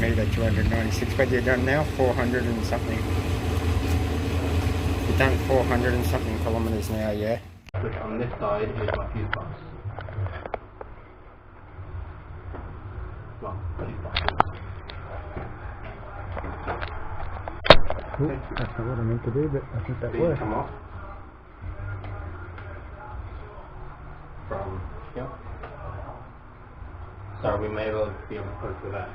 meter 296, but you've done now 400 and something. You've done 400 and something kilometers now, yeah? Which on this side is my fuse box. Well, fuse box. Ooh, that's not what I meant to do, but I think that works. Come off from here. So we may well be able to put it through that.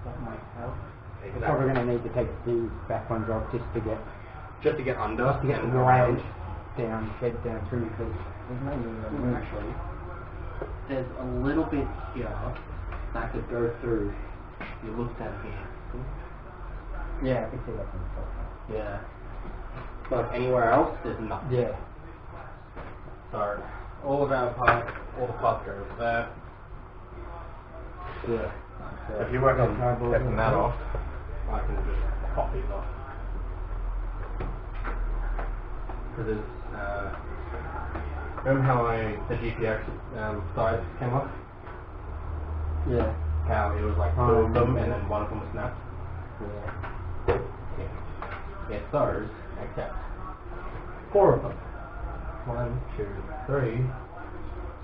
That might help. Exactly. We're probably going to need to take these back ones off just to get under the wires down, head down through, because there's no room. Actually, there's a little bit here that could go through. You looked at here. Yeah, I can see that from the top. Yeah. But anywhere else, there's nothing. Yeah. So all of our parts, all the parts go over there. Yeah. If you work on taking that off, I can just pop these off. Because there's, remember how the GPX sides came off? Yeah. How it was like two of them and then one of them was snapped? Yeah. Yeah. It's those, except 4 of them. 1, 2, 3,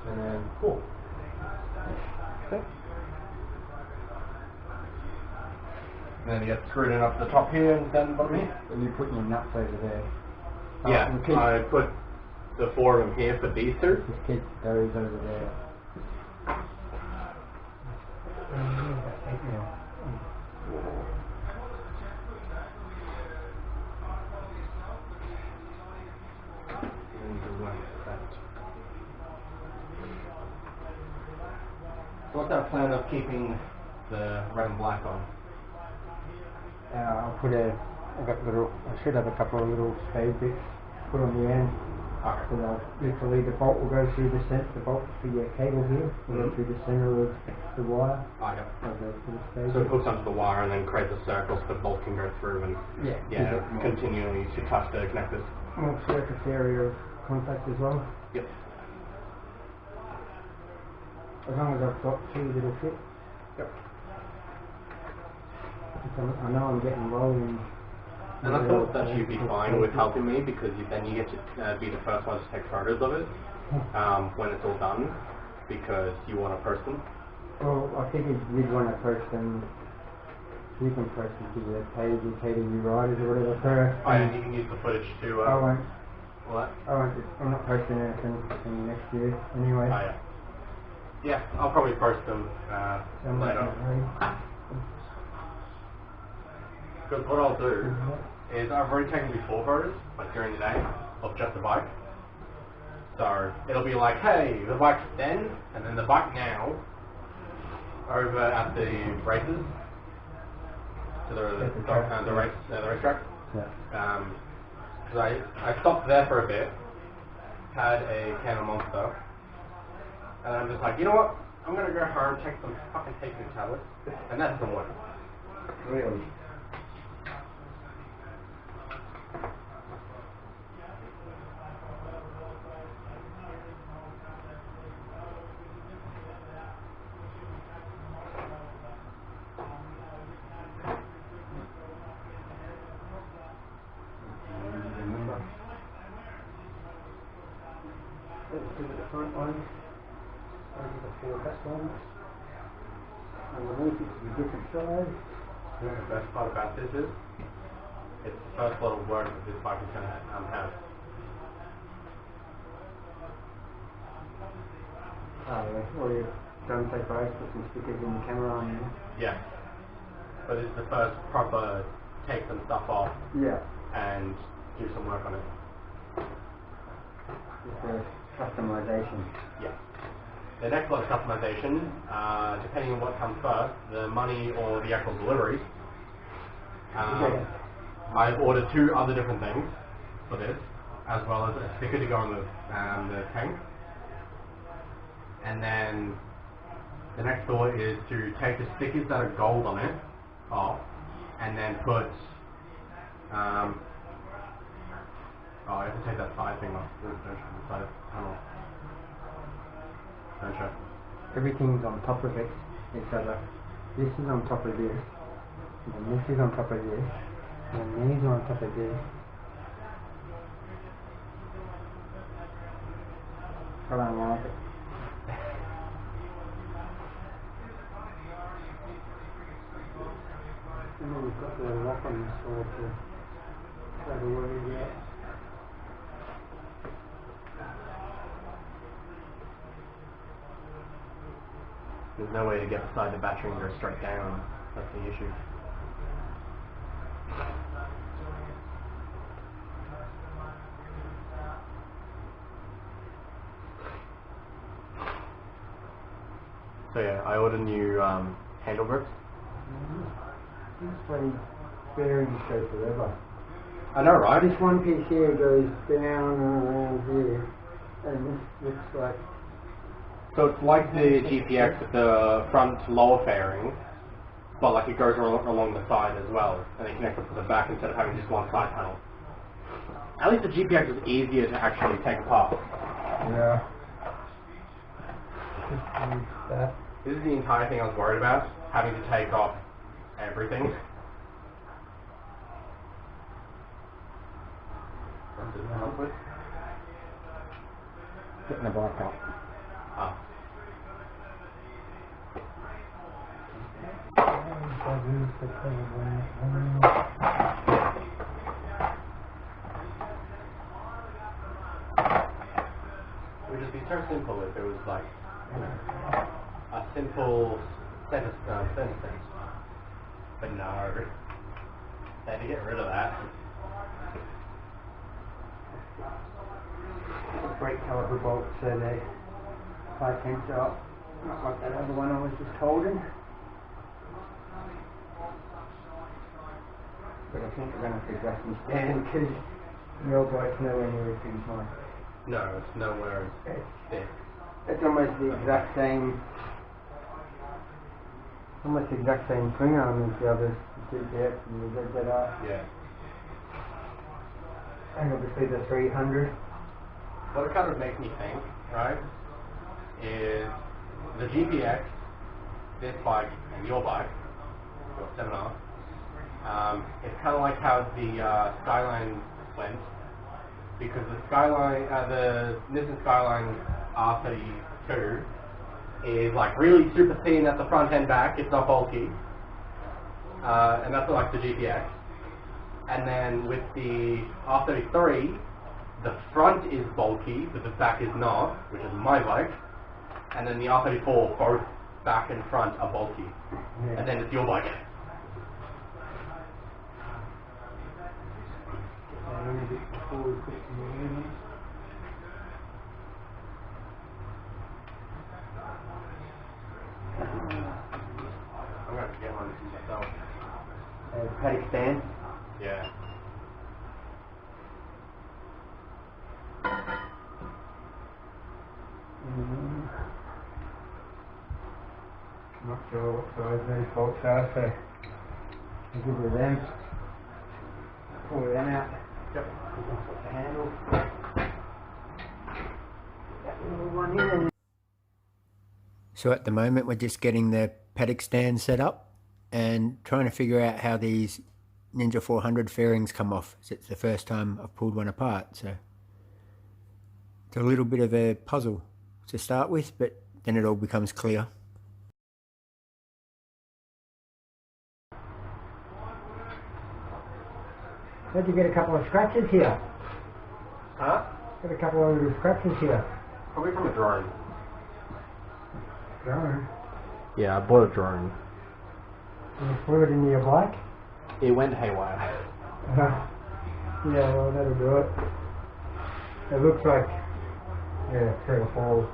and then 4. Okay. And then you get screwed in up the top here and then bottom here. And you put your nuts over there. Yeah, I put the 4 of them here for these 2. Just keep those over there. So what's our plan of keeping the red and black on? I've got little, I should have a couple of little spade bits put on the end. Okay. So literally the bolt will go through the center, the bolt for your cable here will go through the center of the wire. Oh, yeah. So it hooks onto the wire and then creates a circle so the bolt can go through and continually to touch the connectors. More surface area of contact as well. Yep. As long as I've got 2 little fit. Yep. I know I'm getting rolling. And I thought that you'd be fine with helping me because then you get to be the first one to take photos of it when it's all done because you want to post them. Well, I figured you'd want to post them. You can post them to your page, your KDU Riders or whatever first. Oh, and you can use the footage to... I won't. What? I'm not posting anything in next year anyway. Oh, yeah. Yeah, I'll probably post them later. Because what I'll do is I've already taken before photos, like during the day, of just the bike. So it'll be like, hey, the bike then, and then the bike now, over at the races, to the racetrack. Yeah. Because I stopped there for a bit, had a can of Monster, and I'm just like, you know what? I'm gonna go home, take some fucking taking tablets, and that doesn't work. Really? Let's do the front one. Those are the 4 best ones. Underneath it to be different size. You know the best part about this is, it's the first lot of work that this bike is going to have. Oh yeah, or you've done say both, put some stickers in the camera on there. Yeah. But it's the first proper take some stuff off Yeah. and do some work on it. Just a customization. Yeah. The next lot of customization, depending on what comes first, the money or the actual delivery, I've ordered 2 other different things for this, as well as a sticker to go on the tank. And then the next thought is to take the stickers that are gold on it off, and then put, I have to take that side thing off, the side panel. Don't show. Everything's on top of it, each other. This is on top of this. And then this is on top of this. And then these are on top of this. I don't like it. And then we've got the lock on the side to try to work it out. There's no way to get beside the battery and go straight down. That's the issue. So yeah, I ordered new handle grips. This bloody bearings go forever. I know, right? This one piece here goes down and around here. And this looks like... So it's like the GPX with the front lower fairing, but like it goes along the side as well, and it connects up to the back instead of having just one side panel. At least the GPX is easier to actually take apart. Yeah. Just use that. This is the entire thing I was worried about, having to take off everything. Does it help with? Getting the bike up. Ah. It would just be so simple if it was like a simple center sense. But no. They had to get rid of that. Brake caliper bolts, so they high tensile, not like that other one I was just holding. But I think we're going to have to adjust my stand because your bike's nowhere near as big as mine. No, it's nowhere thick. It's almost the exact same, swing arm as the other GPX and the ZZR. Yeah. And obviously the 300. What it kind of makes me think, right, is the GPX, this bike, and your bike, your 7R, it's kind of like how the Skyline went, because the Skyline, the Nissan Skyline R32 is like really super thin at the front and back, it's not bulky, and that's like the GPX. And then with the R33, the front is bulky, but the back is not, which is my bike. And then the R34, both back and front are bulky. Yeah. And then it's your bike. I'm going to have to get one myself. Paddock stand? Yeah. Not sure what size those bolts are, so I'll give her them. Pull them out. Yep. Put the handle. That little one in. So at the moment we're just getting the paddock stand set up and trying to figure out how these Ninja 400 fairings come off. So it's the first time I've pulled one apart, so it's a little bit of a puzzle to start with, but then it all becomes clear. How'd you get a couple of scratches here? Huh? Got a couple of little scratches here. Probably from a drone. Drone? Yeah, I bought a drone. You flew it into your bike? It went haywire. Yeah, well, that'll do it. It looks like, yeah, 3 or 4.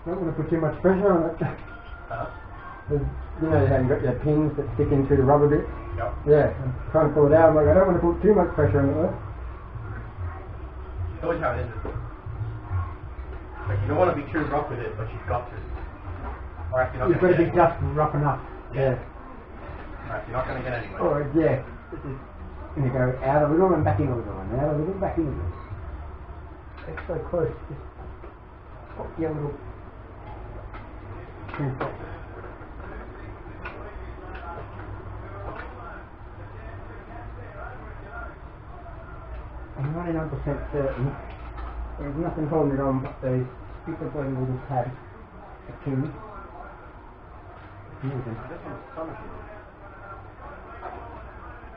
Don't want to put too much pressure on it. Huh? You know how you got your pins that stick into the rubber bit? Yep. Yeah, I'm trying to pull it out. I'm like, I don't want to put too much pressure on it though. It's always how it is. Like, you don't want to be too rough with it, but you've got to. Or else you're not You've got going to to be get just rough enough. Yeah. Or else you're not going to get anywhere. Or yeah. This is going to go out a little and back in a little, and out a little, back in a little. It's so close. Just pop your little pin top. I'm 99% certain there's nothing holding it on but those stupid bloody little pads, the pins. This one's so much easier.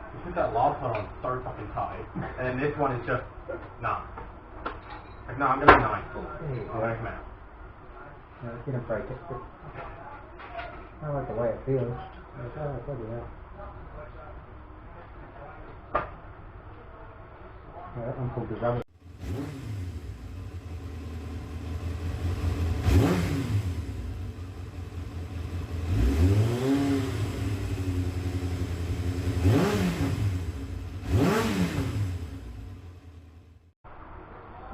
You put that last one on so fucking tight, and then this one is just, nah. Like, nah, I'm going to be nice. There you I'm going to come out. No, it's going to break it, but I like the way it feels. Oh, bloody hell. Yeah, that one pulled the rubber.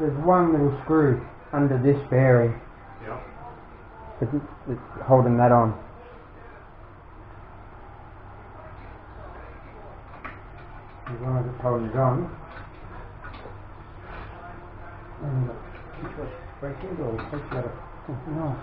There's one little screw under this bearing Yeah. that's holding that on. As long as it's holding it on. And keep it breaking or take that off something else.